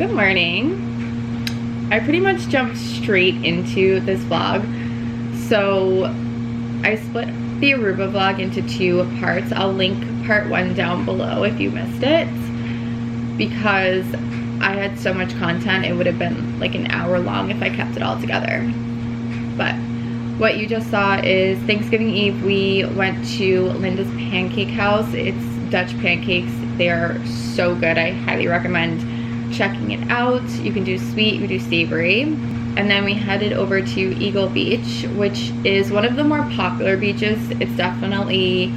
Good morning. I pretty much jumped straight into this vlog. So I split the Aruba vlog into 2 parts. I'll link part 1 down below if you missed it, because I had so much content it would have been like an hour long if I kept it all together. But what you just saw is Thanksgiving Eve we went to Linda's Pancake House. It's Dutch pancakes. They are so good. I highly recommend checking it out. You can do sweet, you can do savory. And then we headed over to Eagle Beach, which is one of the more popular beaches. It's definitely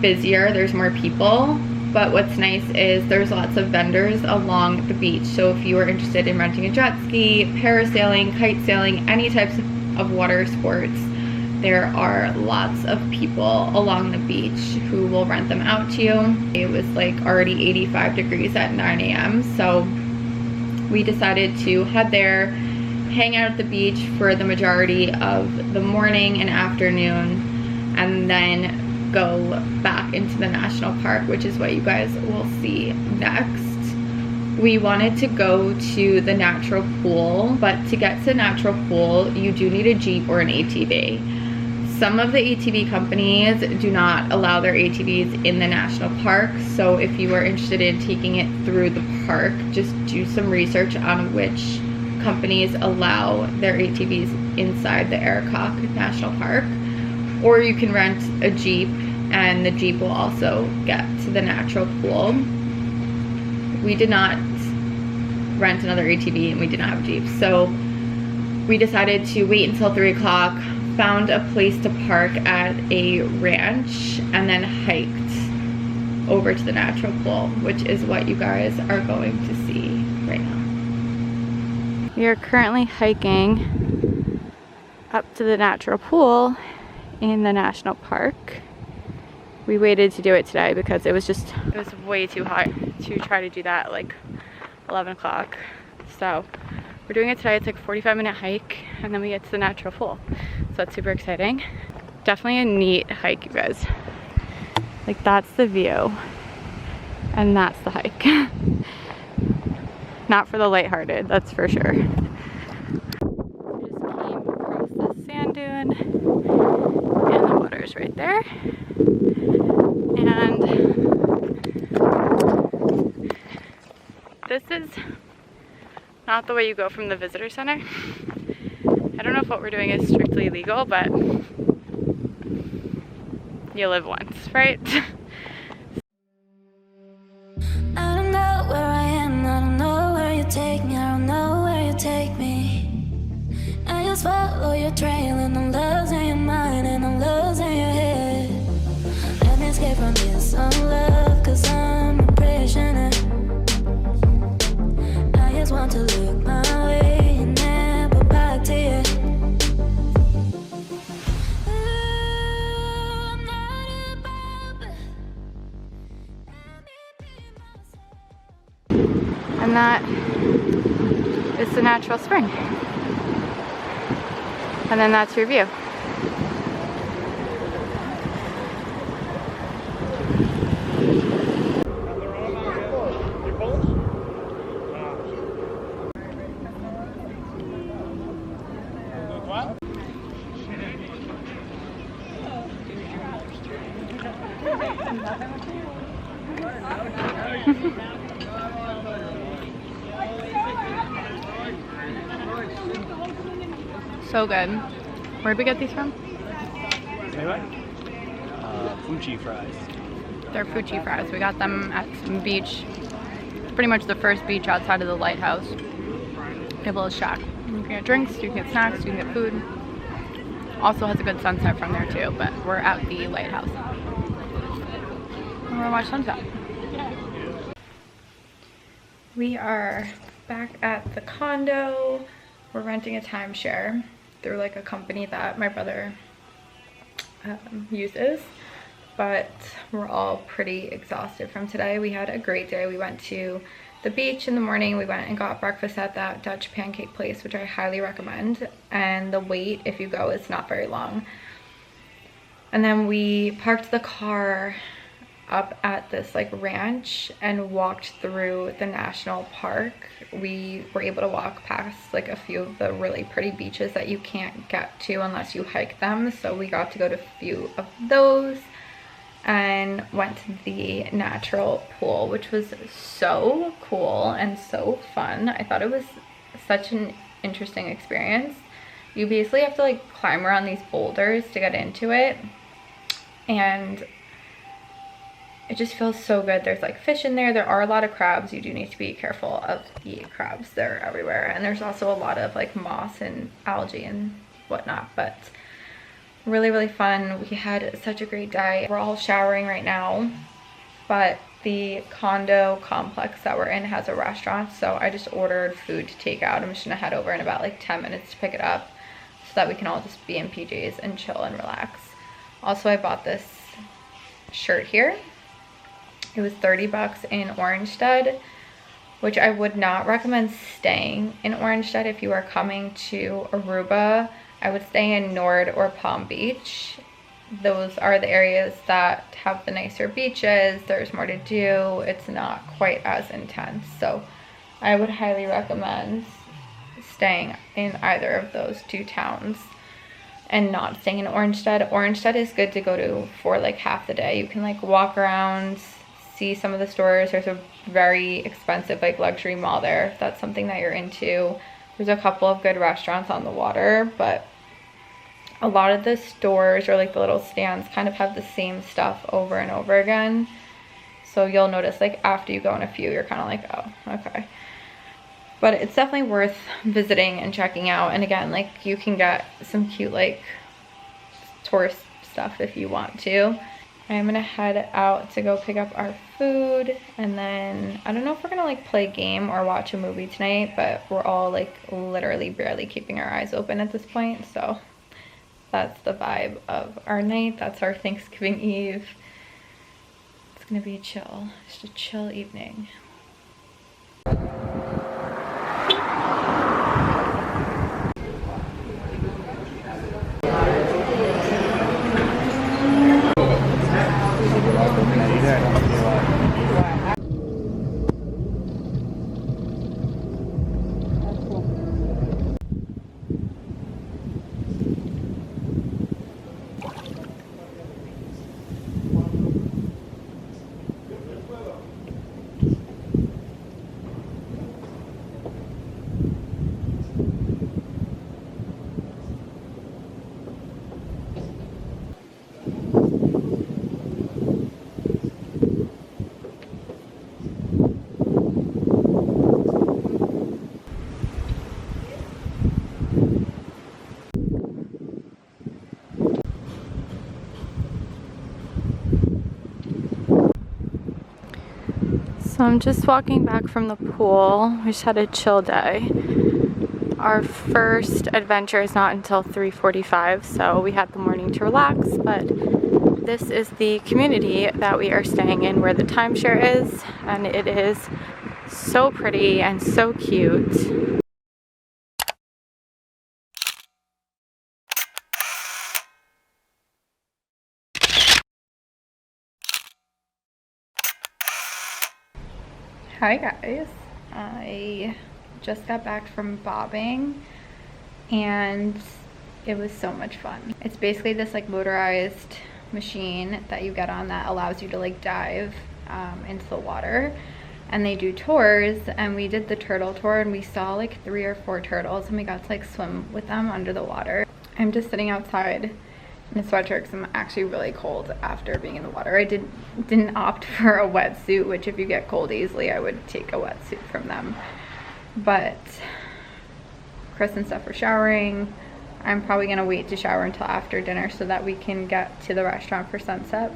busier, there's more people, but what's nice is there's lots of vendors along the beach. So if you are interested in renting a jet ski, parasailing, kite sailing, any types of water sports, there are lots of people along the beach who will rent them out to you. It was like already 85 degrees at 9 a.m. So we decided to head there, hang out at the beach for the majority of the morning and afternoon, and then go back into the national park, which is what you guys will see next. We wanted to go to the natural pool, but to get to the natural pool, you do need a Jeep or an ATV. Some of the ATV companies do not allow their ATVs in the national park, so if you are interested in taking it through the park, just do some research on which companies allow their ATVs inside the Aracock National Park. Or you can rent a Jeep, and the Jeep will also get to the natural pool. We did not rent another ATV and we did not have a Jeep, so we decided to wait until 3 o'clock, found a place to park at a ranch, and then hiked over to the natural pool, which is what you guys are going to see right now. We are currently hiking up to the natural pool in the national park. We waited to do it today because it was way too hot to try to do that at like 11 o'clock. So we're doing it today. It's like a 45-minute hike, and then we get to the natural pool. So that's super exciting. Definitely a neat hike, you guys. Like, that's the view, and that's the hike. Not for the lighthearted, that's for sure. We just came across this sand dune, and the water's right there. And this is not the way you go from the visitor center. I don't know if what we're doing is strictly legal, but you live once, right? I don't know where I am, I don't know where you take me, I don't know where you take me. I just follow your trail, and I'm losing your mind, and I'm losing your head. Let me escape from this love, cause I'm a prisoner. I just want to look my way and never back to you. And that is the natural spring. And then that's your view. So good. Where'd we get these from? Fuji fries. They're Fuji fries. We got them at some beach. Pretty much the first beach outside of the lighthouse. We have a little shack. You can get drinks, you can get snacks, you can get food. Also has a good sunset from there too, but we're at the lighthouse. We're gonna watch sunset. We are back at the condo. We're renting a timeshare through like a company that my brother uses, but we're all pretty exhausted from today. We had a great day. We went to the beach in the morning. We went and got breakfast at that Dutch pancake place, which I highly recommend, and the wait if you go is not very long. And then we parked the car up at this like ranch and walked through the national park. We were able to walk past like a few of the really pretty beaches that you can't get to unless you hike them. So we got to go to a few of those and went to the natural pool, which was so cool and so fun. I thought it was such an interesting experience. You basically have to like climb around these boulders to get into it, and it just feels so good. There's like fish in there. There are a lot of crabs. You do need to be careful of the crabs. They're everywhere. And there's also a lot of like moss and algae and whatnot, but really, really fun. We had such a great day. We're all showering right now, but the condo complex that we're in has a restaurant, so I just ordered food to take out. I'm just gonna head over in about like 10 minutes to pick it up so that we can all just be in PJs and chill and relax. Also, I bought this shirt here. It was 30 bucks in Orangestead, which I would not recommend staying in Orangestead if you are coming to Aruba. I would stay in Nord or Palm Beach. Those are the areas that have the nicer beaches. There's more to do. It's not quite as intense. So I would highly recommend staying in either of those two towns and not staying in Orangestead. Orangestead is good to go to for like half the day. You can like walk around, see some of the stores. There's a very expensive like luxury mall there if that's something that you're into. There's a couple of good restaurants on the water, but a lot of the stores or like the little stands kind of have the same stuff over and over again. So you'll notice like after you go in a few, you're kind of like, oh, okay. But it's definitely worth visiting and checking out. And again, like you can get some cute like tourist stuff if you want to. I'm gonna head out to go pick up our food, and then I don't know if we're gonna like play a game or watch a movie tonight, but we're all like literally barely keeping our eyes open at this point. So that's the vibe of our night. That's our Thanksgiving Eve. It's gonna be chill, just a chill evening. So I'm just walking back from the pool. We just had a chill day. Our first adventure is not until 3:45, so we had the morning to relax, but this is the community that we are staying in where the timeshare is, and it is so pretty and so cute. Hi guys, I just got back from bobbing and it was so much fun. It's basically this like motorized machine that you get on that allows you to like dive into the water, and they do tours, and we did the turtle tour and we saw like 3 or 4 turtles and we got to like swim with them under the water. I'm just sitting outside in a sweatshirt because I'm actually really cold after being in the water. I didn't opt for a wetsuit, which if you get cold easily, I would take a wetsuit from them. But Chris and Steph are showering. I'm probably gonna wait to shower until after dinner so that we can get to the restaurant for sunset.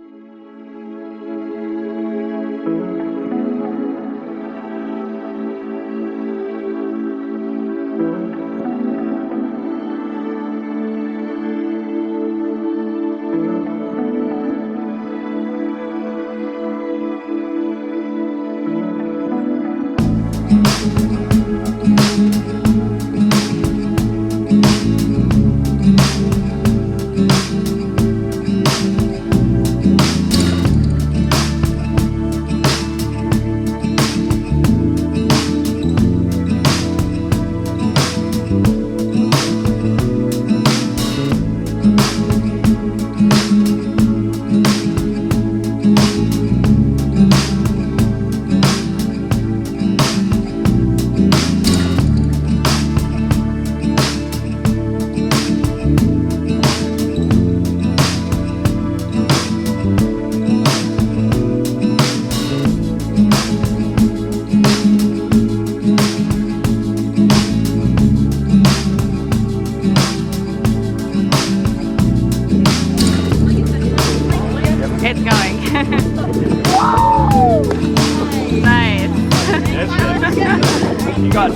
it's going. Nice. You got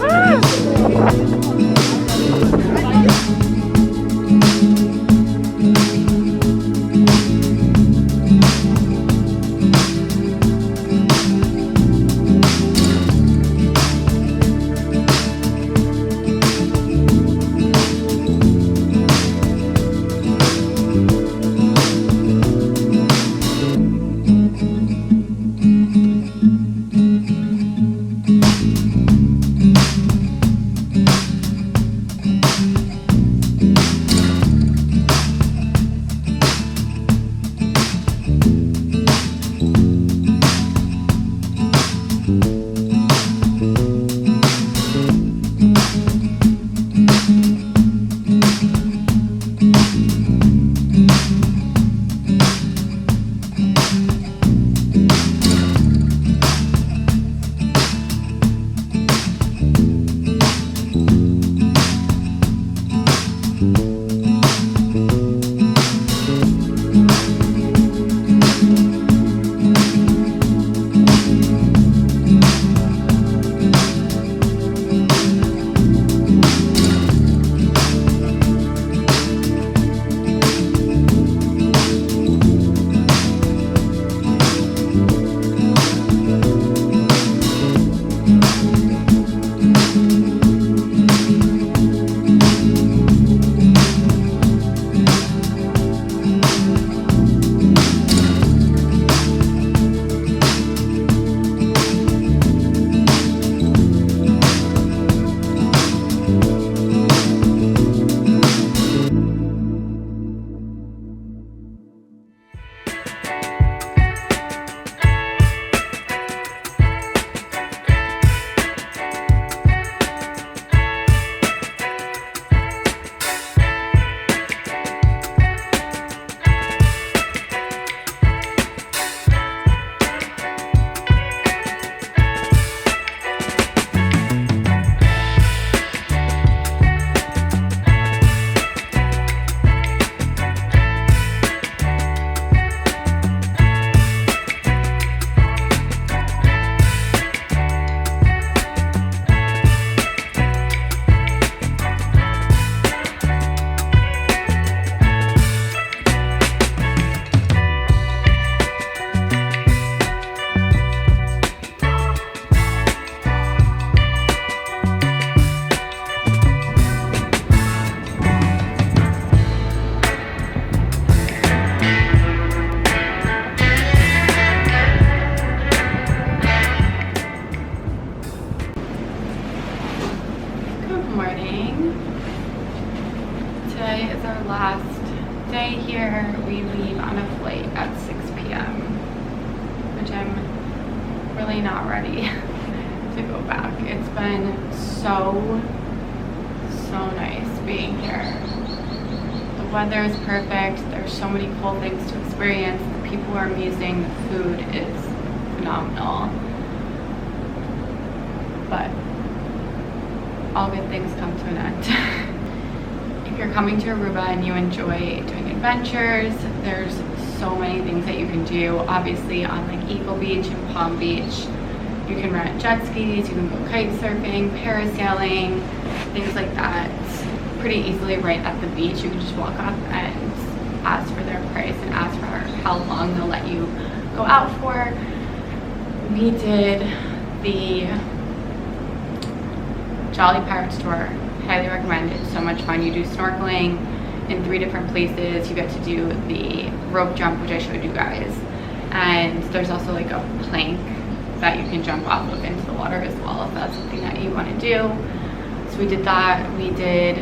Today is our last day here. We leave on a flight at 6 p.m. which I'm really not ready to go back. It's been so nice being here. The weather is perfect. There's so many cool things to experience. The people are amazing. The food is phenomenal. But all good things come to an end. If you're coming to Aruba and you enjoy doing adventures, there's so many things that you can do. Obviously on like Eagle Beach and Palm Beach, you can rent jet skis, you can go kite surfing, parasailing, things like that pretty easily right at the beach. You can just walk up and ask for their price and ask for how long they'll let you go out for. We did the Jolly Pirates tour. Highly recommend it. It's so much fun. You do snorkeling in 3 different places. You get to do the rope jump, which I showed you guys, and there's also like a plank that you can jump off of into the water as well if that's something that you want to do. So we did that. We did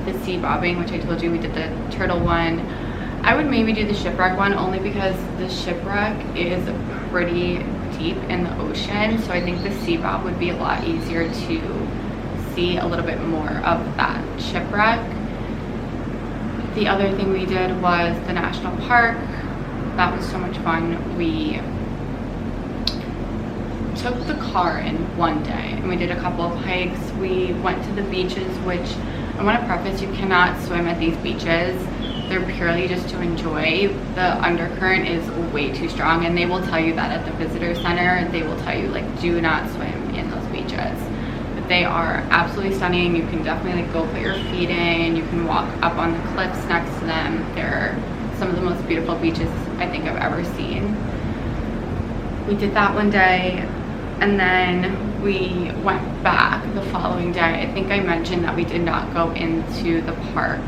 the sea bobbing, which I told you. We did the turtle one. I would maybe do the shipwreck one only because the shipwreck is pretty deep in the ocean, so I think the sea bob would be a lot easier to see a little bit more of that shipwreck. The other thing we did was the national park. That was so much fun. We took the car in one day and we did a couple of hikes. We went to the beaches, which I want to preface, you cannot swim at these beaches. they're purely just to enjoy, the undercurrent is way too strong, and they will tell you that at the visitor center. They will tell you, like, do not swim in those beaches. But they are absolutely stunning. You can definitely like go put your feet in. You can walk up on the cliffs next to them. They're some of the most beautiful beaches I think I've ever seen. We did that one day, and then we went back the following day. I think I mentioned that we did not go into the park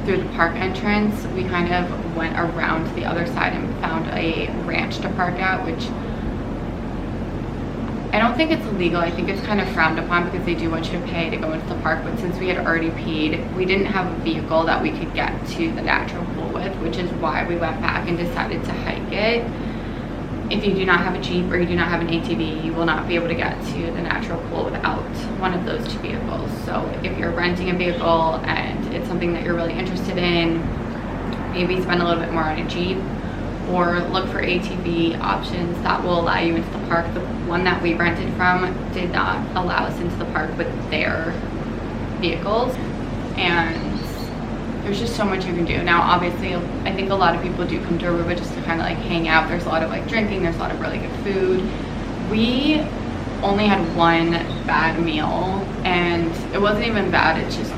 through the park entrance. We kind of went around to the other side and found a ranch to park at, which I don't think it's illegal. I think it's kind of frowned upon because they do want you to pay to go into the park. But since we had already peed, we didn't have a vehicle that we could get to the natural pool with, which is why we went back and decided to hike it. If you do not have a Jeep or you do not have an ATV, you will not be able to get to the natural pool without one of those two vehicles. So if you're renting a vehicle and it's something that you're really interested in, maybe spend a little bit more on a Jeep, or look for ATV options that will allow you into the park. The one that we rented from did not allow us into the park with their vehicles, and there's just so much you can do. Now obviously I think a lot of people do come to Aruba just to kind of like hang out. There's a lot of like drinking, there's a lot of really good food. We only had one bad meal, and it wasn't even bad, it's just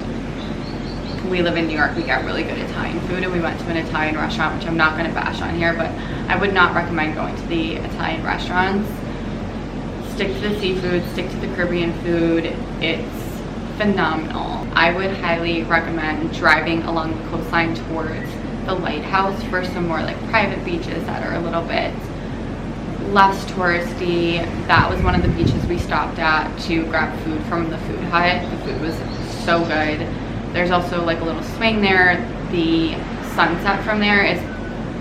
we live in New York, we get really good Italian food, and we went to an Italian restaurant, which I'm not going to bash on here, but I would not recommend going to the Italian restaurants. Stick to the seafood, stick to the Caribbean food. It's phenomenal. I would highly recommend driving along the coastline towards the lighthouse for some more like private beaches that are a little bit less touristy. That was one of the beaches we stopped at to grab food from the food hut. The food was so good. There's also like a little swing there. The sunset from there is,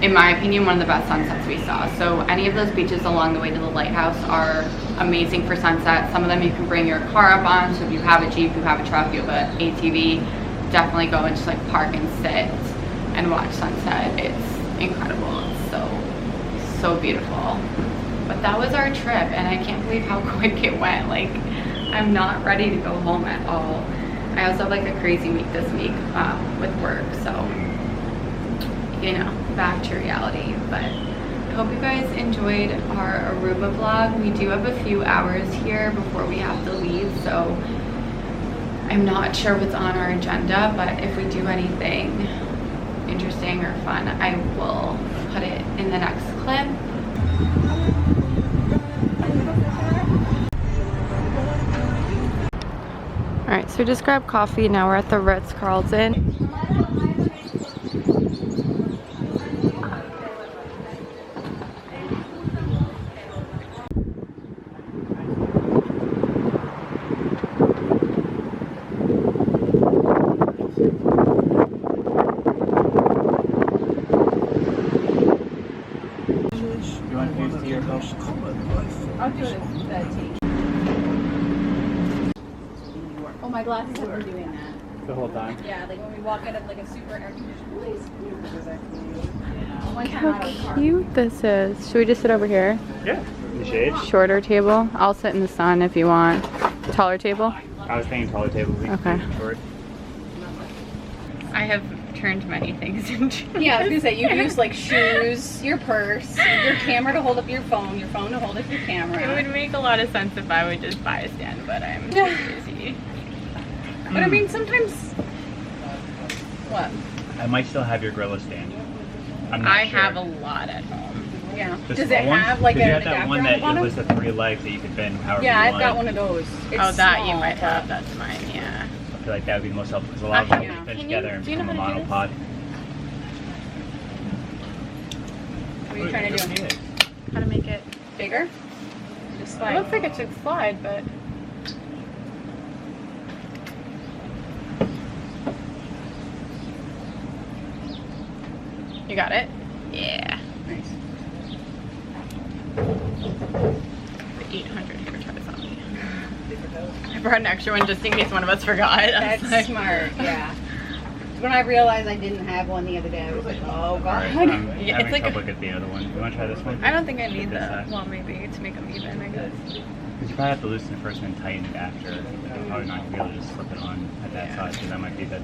in my opinion, one of the best sunsets we saw. So any of those beaches along the way to the lighthouse are amazing for sunset. Some of them you can bring your car up on. So if you have a Jeep, you have a truck, you have an ATV, definitely go and just like park and sit and watch sunset. It's incredible. It's so beautiful. But that was our trip, and I can't believe how quick it went. Like, I'm not ready to go home at all. I also have like a crazy week this week with work, so you know, back to reality. But I hope you guys enjoyed our Aruba vlog. We do have a few hours here before we have to leave, so I'm not sure what's on our agenda, but if we do anything interesting or fun, I will put it in the next clip. All right, so just grabbed coffee. Now we're at the Ritz-Carlton. You want to use your house? I'll do it. Oh, my glasses have been doing that. The whole time? Yeah, like when we walk out of like a super air-conditioned place. Look how cute this is. Should we just sit over here? Yeah. In the shade? Shorter table. I'll sit in the sun if you want. Taller table? I was thinking taller table. Okay. Short. I have turned many things into. Yeah, I was gonna say, you use like shoes, your purse, your camera to hold up your phone to hold up your camera. It would make a lot of sense if I would just buy a stand, but I'm too busy. But I mean, sometimes. What? I might still have your Gorilla stand. I'm not sure. have a lot at home. Yeah. The Does small it one? have like 'Cause an you had that adapter one on that the bottom? it was the 3 legs that you could bend however Yeah, you I've wanted. got one of those. It's Oh, that you small, might have. but- That's mine, yeah. I feel like that would be the most helpful because a lot of them Yeah. fit Can together you- and do you know become a how to do this? monopod. What are you trying to do? How to make it. Bigger? Just It slide. looks like it should slide, but. You got it? Yeah. Nice. The 800 hair ties on me. I brought an extra one just in case one of us forgot. I was That's like- smart, yeah. When I realized I didn't have one the other day, I was like, oh god. Yeah, having it's like trouble get the other one. You want to try this one? I don't think I need This the. side. Well, maybe to make them even, I guess. Because you probably have to loosen it first and then tighten it after. You're probably not going to be able to just slip it on at that Yeah. size because that might be the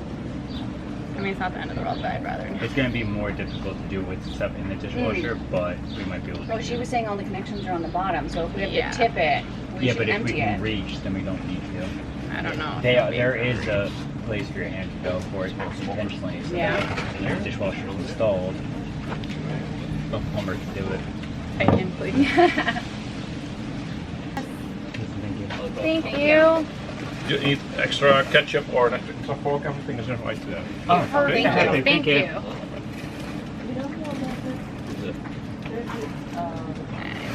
I mean, it's not the end of the world, but I'd rather. It's gonna be more difficult to do with stuff in the dishwasher, but we might be able to. Oh, she was saying all the connections are on the bottom, so if we have Yeah. to tip it, we Yeah, should but if we empty can it. reach, then we don't need to. I don't know. There is a place for your hand to go for it intentionally, so Yeah. that when your dishwasher is installed, the plumber can do it. I can please. Thank you. Thank you. Do you need extra ketchup or an extra fork? Everything is right to that. Oh, Perfect. perfect. Thank you.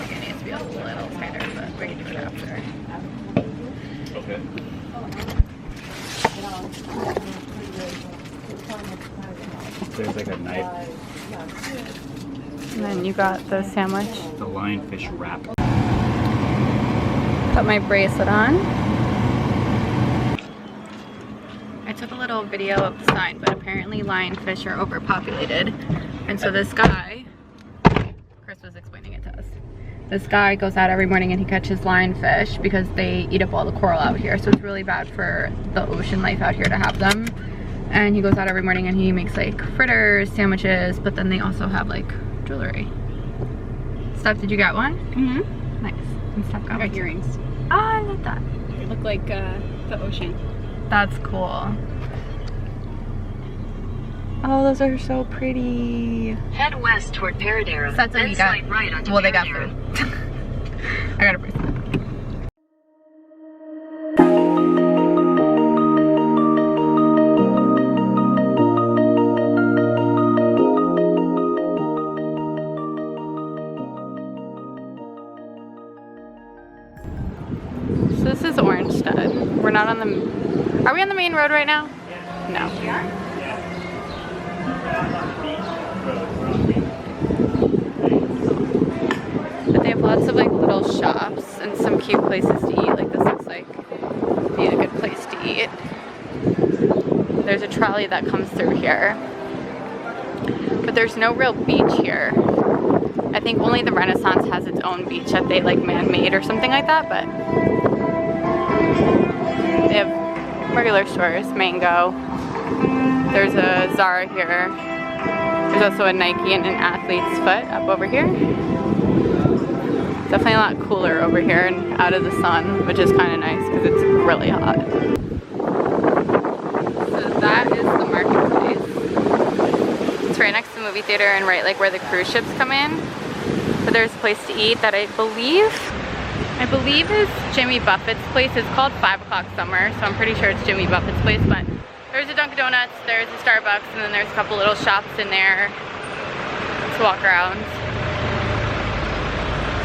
It needs to be a little tighter, but we can do it after. Okay. There's like a knife, And then you got the sandwich. the lionfish wrap. Put my bracelet on. I took a little video of the sign, but apparently lionfish are overpopulated. And so this guy, Chris was explaining it to us. This guy goes out every morning and he catches lionfish because they eat up all the coral out here. So it's really bad for the ocean life out here to have them. And he goes out every morning and he makes like fritters, sandwiches, but then they also have like jewelry. Steph, did you get one? Mm-hmm. Nice. And Steph got I one. got earrings. Oh, I love that. They look like the ocean. That's cool. Oh, those are so pretty. Head west toward Paradero. So that's what then you got. slide right onto Well, they got Paradero. food. I got a bracelet. So this is Orangestead. We're not on the... Are we on the main road right now? No. But they have lots of like little shops and some cute places to eat. Like this looks like be a good place to eat. There's a trolley that comes through here. But there's no real beach here. I think only the Renaissance has its own beach that they like man-made or something like that, but they have regular stores, Mango. There's a Zara here. There's also a Nike and an Athlete's Foot up over here. Definitely a lot cooler over here and out of the sun, which is kind of nice because it's really hot. So that is the marketplace. It's right next to the movie theater and right like where the cruise ships come in. But there's a place to eat that I believe is Jimmy Buffett's place. It's called 5 O'Clock Summer, so I'm pretty sure it's Jimmy Buffett's place, but there's a Dunkin' Donuts, there's a Starbucks, and then there's a couple little shops in there to walk around.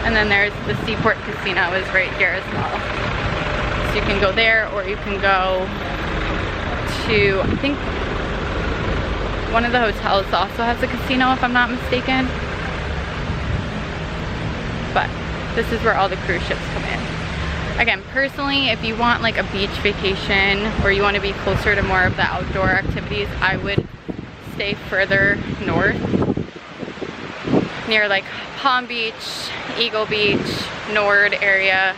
And then there's the Seaport Casino is right here as well. So you can go there, or you can go to, I think one of the hotels also has a casino if I'm not mistaken. But this is where all the cruise ships come in. Again, personally, if you want like a beach vacation or you want to be closer to more of the outdoor activities, I would stay further north near like Palm Beach, Eagle Beach, Nord area.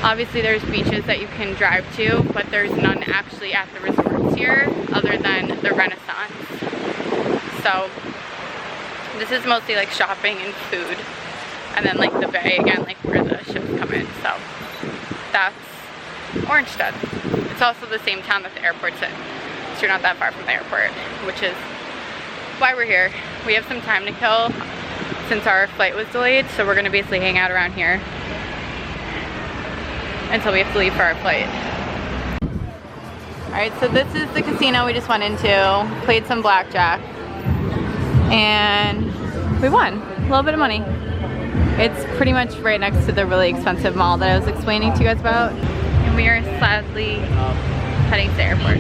Obviously there's beaches that you can drive to, but there's none actually at the resorts here other than the Renaissance. So this is mostly like shopping and food. And then like the bay again, like where the ships come in. So that's Orangestead. It's also the same town that the airport's in. So you're not that far from the airport, which is why we're here. We have some time to kill since our flight was delayed. So we're gonna basically hang out around here until we have to leave for our flight. All right, so this is the casino we just went into, played some blackjack, and we won a little bit of money. It's pretty much right next to the really expensive mall that I was explaining to you guys about. And we are sadly heading to the airport.